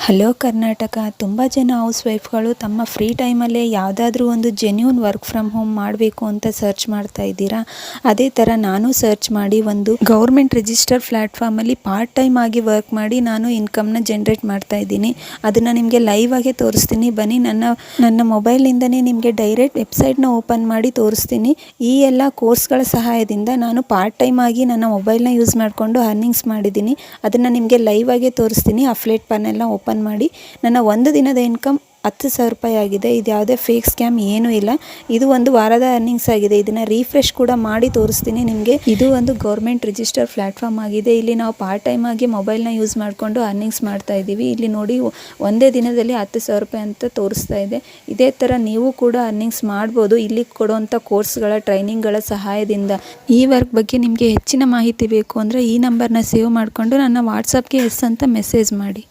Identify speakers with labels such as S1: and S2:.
S1: Hello Karnataka. ತುಂಬ ಜನ house ವೈಫ್ಗಳು ತಮ್ಮ ಫ್ರೀ ಟೈಮಲ್ಲೇ ಯಾವುದಾದ್ರೂ ಒಂದು ಜೆನ್ಯೂನ್ ವರ್ಕ್ ಫ್ರಮ್ ಹೋಮ್ ಮಾಡಬೇಕು ಅಂತ ಸರ್ಚ್ ಮಾಡ್ತಾ ಇದ್ದೀರಾ. ಅದೇ ಥರ ನಾನು ಸರ್ಚ್ ಮಾಡಿ ಒಂದು ಗೌರ್ಮೆಂಟ್ ರಿಜಿಸ್ಟರ್ ಪ್ಲ್ಯಾಟ್ಫಾರ್ಮಲ್ಲಿ ಪಾರ್ಟ್ ಟೈಮ್ ಆಗಿ ವರ್ಕ್ ಮಾಡಿ ನಾನು ಇನ್ಕಮ್ನ ಜನ್ರೇಟ್ ಮಾಡ್ತಾ ಇದ್ದೀನಿ. ಅದನ್ನು ನಿಮಗೆ ಲೈವ್ ಆಗಿ ತೋರಿಸ್ತೀನಿ. ಬನ್ನಿ, ನನ್ನ ಮೊಬೈಲಿಂದನೇ ನಿಮಗೆ ಡೈರೆಕ್ಟ್ ವೆಬ್ಸೈಟ್ನ ಓಪನ್ ಮಾಡಿ ತೋರಿಸ್ತೀನಿ. ಈ ಎಲ್ಲ ಕೋರ್ಸ್ಗಳ ಸಹಾಯದಿಂದ ನಾನು ಪಾರ್ಟ್ ಟೈಮ್ ಆಗಿ ನನ್ನ ಮೊಬೈಲ್ನ ಯೂಸ್ ಮಾಡಿಕೊಂಡು ಅರ್ನಿಂಗ್ಸ್ ಮಾಡಿದ್ದೀನಿ. ಅದನ್ನು ನಿಮಗೆ ಲೈವ್ ಆಗಿ ತೋರಿಸ್ತೀನಿ. ಅಫ್ಲೇಟ್ ಪ್ಯಾನೆಲ್ನ ಓಪನ್ ಮಾಡಿ ನನ್ನ ಒಂದು ದಿನದ ಇನ್ಕಮ್ 10,000 ರೂಪಾಯಿ ಆಗಿದೆ. ಇದು ಯಾವುದೇ ಫೇಕ್ ಸ್ಕ್ಯಾಮ್ ಏನೂ ಇಲ್ಲ. ಇದು ಒಂದು ವಾರದ ಅರ್ನಿಂಗ್ಸ್ ಆಗಿದೆ. ಇದನ್ನು ರೀಫ್ರೆಶ್ ಕೂಡ ಮಾಡಿ ತೋರಿಸ್ತೀನಿ ನಿಮಗೆ. ಇದು ಒಂದು ಗೌರ್ಮೆಂಟ್ ರಿಜಿಸ್ಟರ್ ಪ್ಲ್ಯಾಟ್ಫಾರ್ಮ್ ಆಗಿದೆ. ಇಲ್ಲಿ ನಾವು ಪಾರ್ಟ್ ಟೈಮ್ ಆಗಿ ಮೊಬೈಲ್ನ ಯೂಸ್ ಮಾಡಿಕೊಂಡು ಅರ್ನಿಂಗ್ಸ್ ಮಾಡ್ತಾ ಇದ್ದೀವಿ. ಇಲ್ಲಿ ನೋಡಿ, ಒಂದೇ ದಿನದಲ್ಲಿ 10,000 ರೂಪಾಯಿ ಅಂತ ತೋರಿಸ್ತಾ ಇದೆ. ಇದೇ ಥರ ನೀವು ಕೂಡ ಅರ್ನಿಂಗ್ಸ್ ಮಾಡ್ಬೋದು ಇಲ್ಲಿ ಕೊಡುವಂಥ ಕೋರ್ಸ್ಗಳ ಟ್ರೈನಿಂಗ್ಗಳ ಸಹಾಯದಿಂದ. ಈ ವರ್ಕ್ ಬಗ್ಗೆ ನಿಮಗೆ ಹೆಚ್ಚಿನ ಮಾಹಿತಿ ಬೇಕು ಅಂದರೆ ಈ ನಂಬರ್ನ ಸೇವ್ ಮಾಡಿಕೊಂಡು ನನ್ನ ವಾಟ್ಸಪ್ಗೆ ಎಸ್ ಅಂತ ಮೆಸೇಜ್ ಮಾಡಿ.